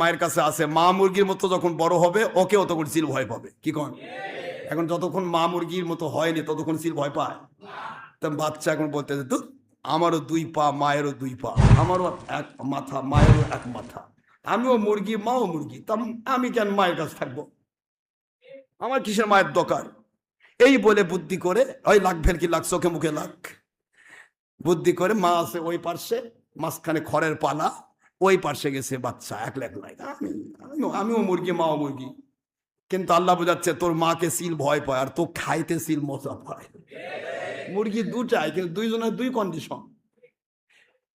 মায়ের কাছে আসে, মা মুরগির মতো যখন বড় হবে ওকেও তখন সিল ভয় পাবে। কি কন? এখন যতক্ষণ মা মুরগির মতো হয়নি ততক্ষণ সিল ভয় পায়। তা বাচ্চা এখন বলতেছে, তো আমারও দুই পা, মায়েরও দুই পা, আমারও এক মাথা, মায়েরও এক মাথা, আমিও মুরগি, মাও মুরগি, তা আমি কেন মায়ের কাছে থাকবো? আমার কিসের মায়ের দরকার? এই বলে বুদ্ধি করে, ওই লাখ ভেলকি লাখ, চোখে মুখে লাখ, বুদ্ধি করে মা আছে ওই পার্শ্বে, মাঝখানে খড়ের পালা, ওই পার্শ্বে গেছে বাচ্চা একলা একলাই। আমিও মুরগি, মাও মুরগি, কিন্তু আল্লাহ বোঝাচ্ছে তোর মাকে সিল ভয় পায় আর তো খাইতে সিল মজা পায়। মুরগি দুটাই, কিন্তু দুইজনের দুই কন্ডিশন,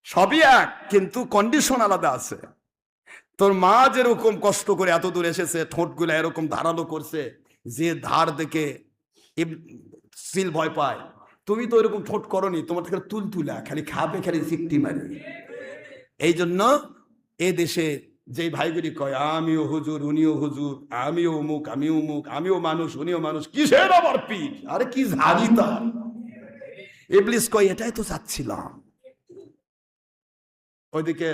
সবই এক কিন্তু কন্ডিশন আলাদা আছে। তোর মা যেরকম কষ্ট করে এত দূর এসেছে, ঠোঁটগুলো এরকম ধারালো করছে যে ধার দেখে সিল ভয় পায়, তুমি তো এরকম ঠোঁট করনি, তোমার থেকে তুলতুলা, খালি খাবে, খালি সিকটি মারি। এই জন্য এ দেশে যে ভাইগুলি কয় আমিও হুজুর, উনিও হুজুর, আমিও অমুক, আমিও অমুক, আমিও মানুষ, উনিও মানুষ, কিসের আবার পিঠ? আরে কি ঝাড়ি তার? ইবলিস কয় এটাই তো চাচ্ছিলাম। ওইদিকে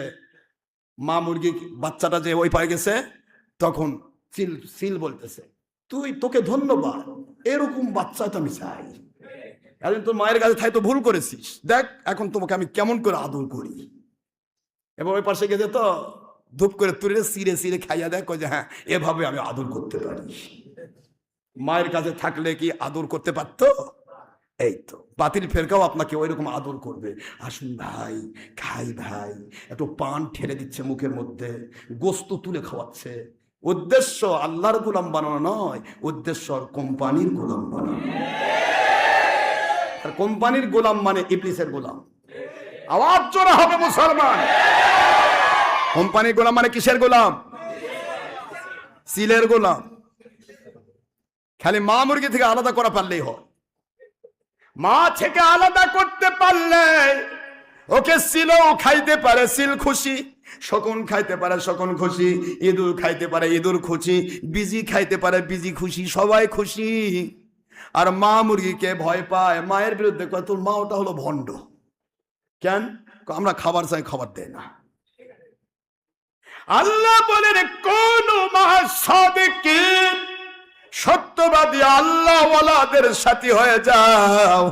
মা মুরগি বাচ্চাটা যে ওই পায়ে গেছে, তখন সিল সিল বলতেছে, তোকে ধন্যবাদ, এরকম বাচ্চা তো আমি চাই। এখন তোর মায়ের কাছে থাই তো ভুল করেছিস, দেখ এখন তোমাকে আমি কেমন করে আদর করি। এবং ওই পাশে গেছে তো ধূপ করে তুলে সিরে সিরে খাইয়া দেয়, কয় যে হ্যাঁ এভাবে আমি আদর করতে পারি। মায়ের কাছে থাকলে কি আদর করতে পারতো? এই তো বাতিল ফেরকাও আপনাকে ওই রকম আদর করবে। আসুন ভাই, খাই ভাই, একটু পান ঠেলে দিচ্ছে মুখের মধ্যে, গোস্ত তুলে খাওয়াচ্ছে। উদ্দেশ্য আল্লাহর গোলাম বানানো নয়, উদ্দেশ্য কোম্পানির গোলাম বানানো। আর কোম্পানির গোলাম মানে ইবলিসের গোলাম। আওয়াজ জোরে হবে মুসলমান। কোম্পানির গোলাম মানে কিসের গোলাম? সিলের গোলাম। খালি মা মুরগি থেকে আলাদা করা পারলেই হয়। মা থেকে আলাদা করতে পারলে ওকে সিলও খাইতে পারে সিল খুশি, শকুন খাইতে পারে শকুন খুশি, ইঁদুর খাইতে পারে ইঁদুর খুশি, বিজি খাইতে পারে বিজি খুশি, সবাই খুশি। আর মা মুরগিকে ভয় পায়, মায়ের বিরুদ্ধে কয় তোর মা ওটা হলো ভণ্ড। কেন? আমরা খাবার চাই, খাবার দেয় না। আল্লাহ বলেন কোন সাদিকিন, সত্যবাদী আল্লাহ ওয়ালাদের সাথী হয়ে যাও,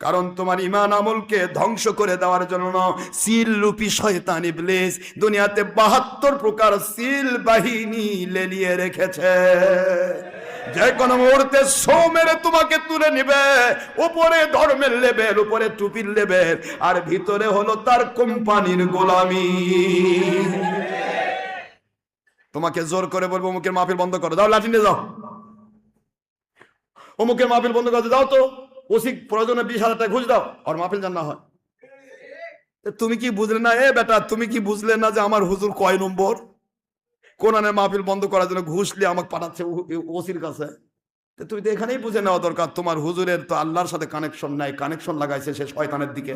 কারণ তোমার ঈমান আমলকে ধ্বংস করে দেওয়ার জন্য সিল রূপী শয়তান ইবলিস দুনিয়াতে 72 প্রকার সিল বাহিনী লেলিয়ে রেখেছে। যে কোনো মুহূর্তে সো মেরে তোমাকে তুলে নিবে। উপরে ধর্মের লেভেল, উপরে টুপির লেভেল, আর ভিতরে হলো তার কোম্পানির গোলামি। তোমাকে জোর করে বলবো অমুকের মাহফিল বন্ধ করো, যাও লাঠি নিয়ে যাও, অমুকের মাহফিল বন্ধ করতে যাও তো, ওসি প্রয়োজনে 20,000 টাকা ঘুষ দাও, আর মাহফিল যেন না হয়। তুমি কি বুঝলে না? এ বেটা, তুমি কি বুঝলে না যে আমার হুজুর কয় নম্বর? কোরআনের মাহফিল বন্ধ করার জন্য ঘুষ নিয়ে আমাকে পাঠাচ্ছে ওসির কাছে। তুমি তো এখানেই বুঝে নেওয়া দরকার, তোমার হুজুরের তো আল্লাহর সাথে কানেকশন নাই, কানেকশন লাগাইছে সে শয়তানের দিকে।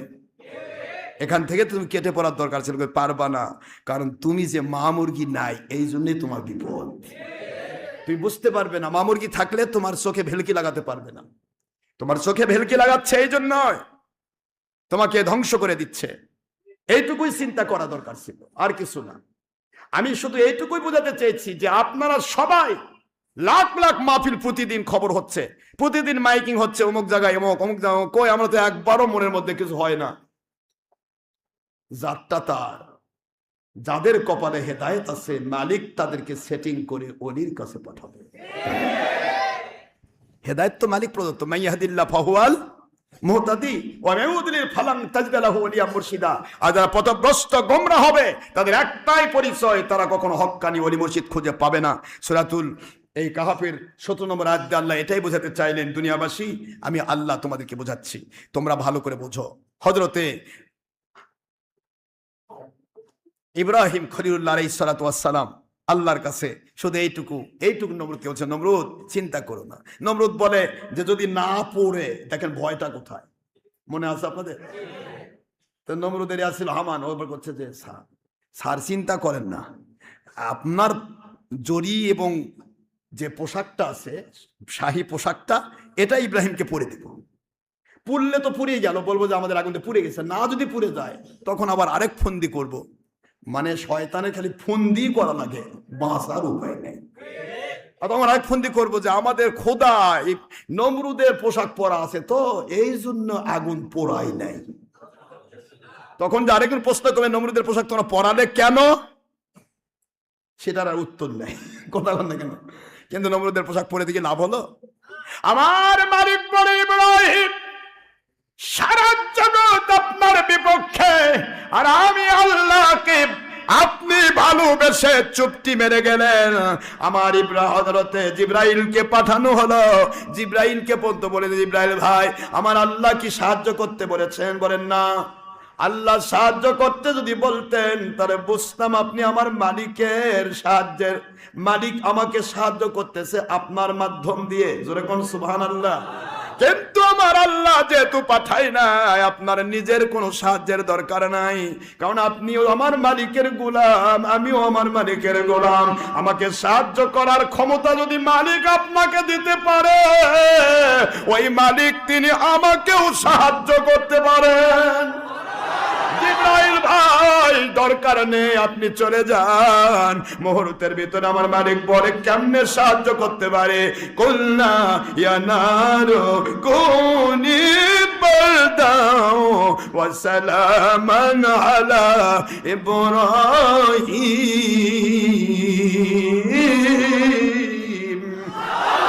এখান থেকে তুমি কেটে পড়ার দরকার ছিল, পারবা না, কারণ তুমি যে মা মুরগি নাই, এই জন্যই তোমার বিপদ। তুমি বুঝতে পারবে না, মা মুরগি থাকলে তোমার চোখে ভেলকি লাগাতে পারবে না। তোমার চোখে ভেলকি লাগাচ্ছে এই জন্য তোমাকে ধ্বংস করে দিচ্ছে। এইটুকুই চিন্তা করা দরকার ছিল, আর কিছু না। আমি শুধু এইটুকুই বোঝাতে চেয়েছি যে আপনারা সবাই, লাখ লাখ মাহফিল প্রতিদিন খবর হচ্ছে, প্রতিদিন মাইকিং হচ্ছে, অমুক জায়গায় অমুক, অমুক জায়গায় কই, আমরা তো একবারও মনের মধ্যে কিছু হয় না। যারটা তার, যাদের কপালে হেদায়েত আছে, মালিক তাদেরকে সেটিং করে ওলির কাছে পাঠাবে। হেদায়েত তো মালিক প্রদত্ত, মাইয়াহদিল্লাহ ফাহুয়াল মুহতাদি ওয়া মান ইউদ্লিল ফালান তাজিদ লাহু ওলিয়া মুরশিদা। আর যারা পথভ্রষ্ট গোমরাহ হবে, তাদের একটাই পরিচয়, তারা কখনো হক্কানি ওলি মুর্শিদ খুঁজে পাবে না। সূরাতুল এই কাহাফের 17 নম্বর আয়াতে আল্লাহ এটাই বোঝাতে চাইলেন, দুনিয়াবাসী আমি আল্লাহ তোমাদেরকে বোঝাচ্ছি, তোমরা ভালো করে বোঝো। হযরতে ইব্রাহিম খলিলুল্লাহ আলাইহিস সালাতু ওয়াস সালাম আল্লাহর কাছে শুধু এইটুকু নমরুদকে বলছে, নমরুদ চিন্তা করো না। নমরুদ বলে যে যদি না পড়ে, দেখেন ভয়টা কোথায়, মনে আছে আপনাদের? তো নমরুদের আসছিল হামান, ওপর করছে যে স্যার চিন্তা করেন না, আপনার জরি এবং যে পোশাকটা আছে, শাহী পোশাকটা, এটা ইব্রাহিমকে পরে দেব। পুড়লে তো পুড়িয়ে গেল, বলবো যে আমাদের আগুনতে পুড়ে গেছে। না যদি পুড়ে যায়, তখন আবার আরেক ফন্দি করব, মানে শয়তানের খালি ফন্দি করা লাগে, বাঁচার উপায় নেই। আর তখন এক ফন্দি করবো যে আমাদের খোদা নমরুদের পোশাক পরা আছে, তো এই জন্য আগুন পোড়াই নাই। তখন যে আরেকজন প্রশ্ন করবে নমরুদের পোশাক তোমরা পরালে কেন, সেটার আর উত্তর নেই, কথা বল না কেন। কিন্তু নমরুদের পোশাক পরে দিকে লাভ হলো? আমার মালিক বলে ইব্রাহিম সারা জগৎ আপনার বিপক্ষে, আর আমি আল্লাহকে আপনি ভালোবেসে চুপটি মেরে গেলেন। আমার হযরতে জিবরাইলকে পাঠানো হলো, জিবরাইলকে পর্যন্ত বলে জিবরাইল ভাই আমার আল্লাহ কি সাহায্য করতে বলেছেন? বলেন না। আল্লাহ সাহায্য করতে যদি বলতেন তাহলে বুঝতাম আপনি আমার মালিকের সাহায্যের মালিক, আমাকে সাহায্য করতেছে আপনার মাধ্যম দিয়ে। জোরে কোন সুবহানাল্লাহ। কিন্তু আমার আল্লাহ যেহেতু পাঠাই নাই, আপনার নিজের কোনো সাহায্যের দরকার নাই, কারণ আপনিও আমার মালিকের গোলাম, আমিও আমার মালিকের গোলাম। আমাকে সাহায্য করার ক্ষমতা যদি মালিক আপনাকে দিতে পারে, ওই মালিক তিনি আমাকেও সাহায্য করতে পারেন। জিবরাইল ভাই দরকার নেই, আপনি চলে যান। মুহূর্তের ভিতরে আমার মালিক বলে কেমনে সাহায্য করতে পারে? কুলনা ইয়া নারু কুনি বারদাও ওয়া সালামান আলা ইব্রাহিম।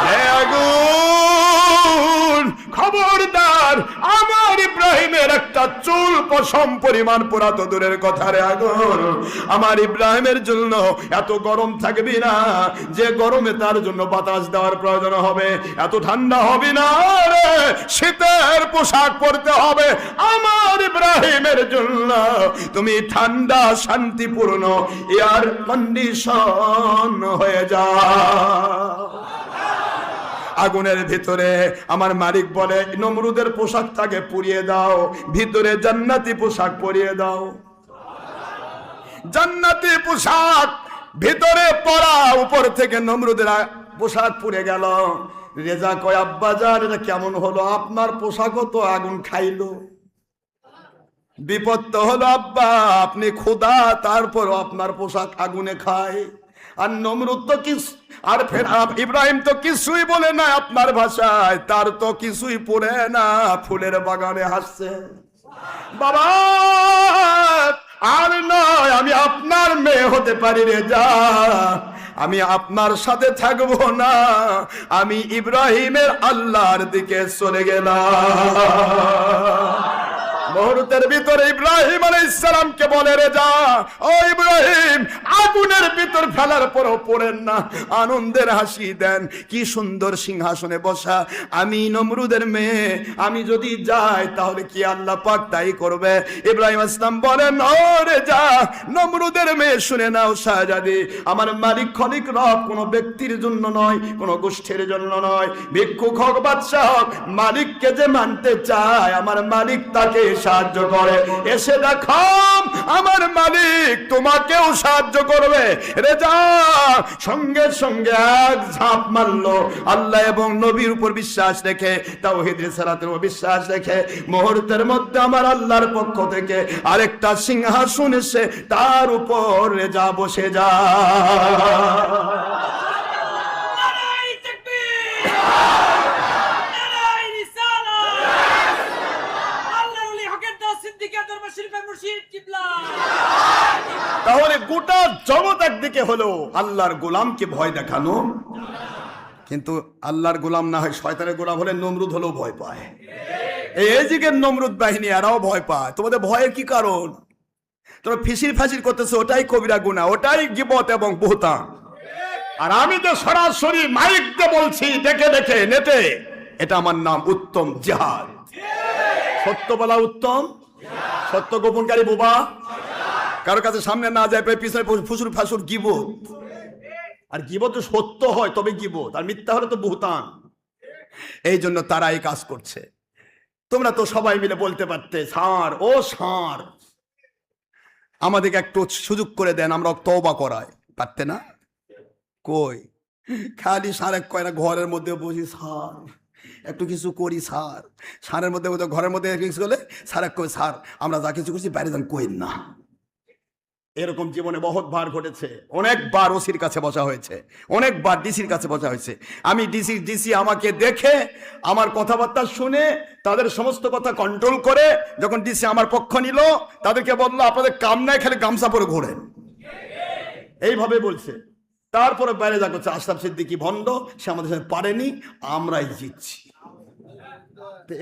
হে আগুন, খবরদার আমার ইব্রাহিমের একটা চুল পশম পরিমাণ পোড়া তো দূরের কথা রে আগুন, আমার ইব্রাহিমের জন্য এত গরম থাকবি না যে গরমে তার জন্য বাতাস দেওয়ার প্রয়োজন হবে, এত ঠান্ডা হবে না রে শীতের পোশাক পরতে হবে আমার ইব্রাহিমের জন্য। তুমি ঠান্ডা শান্তিপূর্ণ এয়ার কন্ডিশন হয়ে যাও। আগুনের ভিতরে আমার মালিক বলে নমরুদের পোশাকটাকে পুড়িয়ে দাও, ভিতরে জান্নাতি পোশাক পরিয়ে দাও। জান্নাতি পোশাক ভিতরে পরা, উপর থেকে নমরুদের পোশাক পুড়ে গেল। রেজা কয় আব্বাজান এটা কেমন হলো? আপনার পোশাকও তো আগুন খাইলো। বিপদ তো হলো আব্বা, আপনি খোদা তারপরও আপনার পোশাক আগুনে খায়। আর নমরুদ তো আর ফের ইব্রাহিম তো কিছুই বলে না আপনার ভাষায়, তার তো কিছুই পড়ে না, ফুলের বাগানে হাসছে। বাবা আর নয়, আমি আপনার মেয়ে হতে পারি রে, যা আমি আপনার সাথে থাকবো না, আমি ইব্রাহিমের আল্লাহর দিকে চলে গেলাম। মুহূর্তের ভিতরে ইব্রাহিম আলাইহিস সালামকে বলে রে যা, ও ইব্রাহিম আগুনের ভিতর ফেলার পরও পড়েন না, আনন্দের হাসি দেন। কি সুন্দর সিংহাসনে বসা, আমি নমরুদের মেয়ে, আমি যদি যাই তাহলে কি আল্লাহ পাক তাই করবে? ইব্রাহিম আলাইহিস সালাম বলেন ও রে যা, নমরুদের মেয়ে শুনে নাও শাহজাদি, আমার মালিক খলিক রব কোনো ব্যক্তির জন্য নয়, কোনো গোষ্ঠীর জন্য নয়, ভিক্ষুক হোক বাদশা হোক, মালিককে যে মানতে চায় আমার মালিক তাকে সাহায্য করে। এসে দেখো আমার মালিক তোমাকেও সাহায্য করবে। রেজা সঙ্গে সঙ্গে এক ঝাঁপ মারলো, আল্লাহ এবং নবীর উপর বিশ্বাস রেখে, তাওহীদ রিসালাতের উপর বিশ্বাস রেখে। মুহূর্তের মধ্যে আমার আল্লাহর পক্ষ থেকে আরেকটা সিংহাসন এসে তার উপর রেজা বসে যায়। তাহলে গোটা জগৎ একদিকে হলো আল্লাহর গোলামকে ভয় দেখানো, কিন্তু আল্লাহর গোলাম না হয় শয়তানের গোলাম হলে নমরুদ হলেও ভয় পায়। এই যুগের নমরুদ বাহিনী এরাও ভয় পায়। তোমাদের ভয়ের কি কারণ? তোমরা ফিসির ফাঁসির করতেছো, ওটাই কবিরা গুনাহ, ওটাই গীবত এবং বুহতান। আর আমি তো সরাসরি মাইক দিয়ে বলছি, দেখে দেখে নেটে, এটা আমার নাম উত্তম জিহাদ। সত্য বলা উত্তম, সত্য গোপনকারী বোবা, কারো কাছে সামনে না যায় পিছনে ফুসুর ফাসুর গীবত। আর গীবত সত্য হয় তবে গীবত, আর মিথ্যা হলে তো বুহতান। এই জন্য তারা এই কাজ করছে। তোমরা তো সবাই মিলে বলতে পারতে স্যার ও স্যার আমাদেরকে একটু সুযোগ করে দেন, আমরা তওবা করাই, পারতে না? কই খালি স্যার এক কয় না, ঘরের মধ্যে বসি স্যার একটু কিছু করি স্যার, স্যারের মধ্যে ঘরের মধ্যে কিছু করলে স্যার এক কয় স্যার আমরা যা কিছু করছি বাইরে যান কইন না। এরকম জীবনে বহুত বার ঘটেছে, অনেকবার ওসির কাছে বসা হয়েছে, অনেকবার ডিসির কাছে বসা হয়েছে। আমি ডিসি আমাকে দেখে আমার কথাবার্তা শুনে তাদের সমস্ত কথা কন্ট্রোল করে যখন ডিসি আমার পক্ষ নিল, তাদেরকে বললো আপনাদের কাম নাই, খালি গামছা পরে ঘোরেন, এইভাবে বলছে। তারপরে বাইরে যা করছে আশরাফ সিদ্দিকী ভণ্ড, সে আমাদের সাথে পারেনি, আমরাই জিতছি।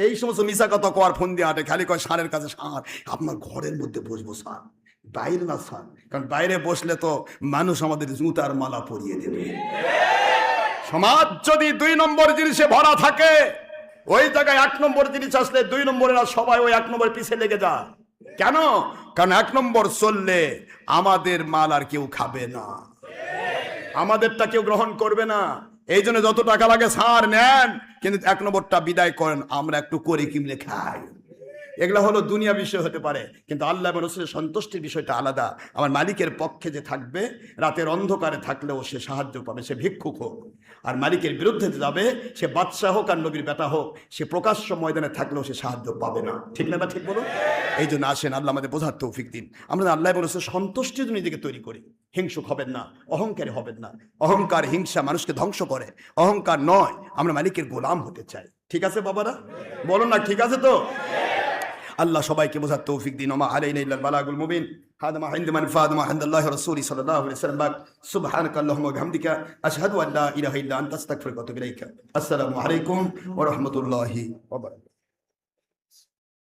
এই সমস্ত মিশা কথা কর ফোন দিয়ে আটে, খালি কয় সারের কাছে সার, আপনার ঘরের মধ্যে বসবো স্যার, বাইরে না স্যার, কারণ বাইরে বসলে তো মানুষ আমাদের জুতার মালা পরিয়ে দেবে। সমাজ যদি 2 নম্বর জিনিসে ভরা থাকে, ওই জায়গায় 1 নম্বর জিনিস আসলে 2 নম্বরেরা সবাই ওই 1 নম্বর পিছে লেগে যায়। কেন? কারণ 1 নম্বর চললে আমাদের মাল আর কেউ খাবে না, আমাদেরটা কেউ গ্রহণ করবে না। এই জন্য যত টাকা লাগে ছাড় নেন, কিন্তু 1 নম্বরটা বিদায় করেন, আমরা একটু করে কিমলে খাই। এগুলো হলো দুনিয়া বিষয় হতে পারে, কিন্তু আল্লাহ এবং রাসূলের সন্তুষ্টির বিষয়টা আলাদা। আমার মালিকের পক্ষে যে থাকবে, রাতের অন্ধকারে থাকলেও সে সাহায্য পাবে, সে ভিক্ষুক হোক। আর মালিকের বিরুদ্ধে যাবে, সে বাদশাহ হোক আর নবীর বেটা হোক, সে প্রকাশ্য ময়দানে থাকলেও সে সাহায্য পাবে না। ঠিক না? ঠিক বলুন। এই জন্য আসেন আল্লাহ আমাদের বোঝার তৌফিক দিন, আমরা আল্লাহ এবং রাসূলের সন্তুষ্টির জন্য নিজেকে তৈরি করি। হিংসুক হবেন না, অহংকারী হবেন না। অহংকার, হিংসা মানুষকে ধ্বংস করে। অহংকার নয়, আমরা মালিকের গোলাম হতে চাই। ঠিক আছে বাবারা? বলুন না, ঠিক আছে তো? আল্লাহ সবাইকে বোঝার তৌফিক দিন। ওমা আলাইনা ইল্লাল বালাগুল মুবিন। হাদা মা ইনদা মান ফাদ মা ইনদাল্লাহি রাসূলি সাল্লাল্লাহু আলাইহি ওয়াসাল্লাম। সুবহানাকা আল্লাহুম্মা ওয়া বিহামদিকা আশহাদু আল্লা ইলাহা ইল্লা আনতা আস্তাগফিরুকা ওয়া আতুবু ইলাইক। আসসালামু আলাইকুম ওয়া রাহমাতুল্লাহি ওয়া বারাকাতুহু।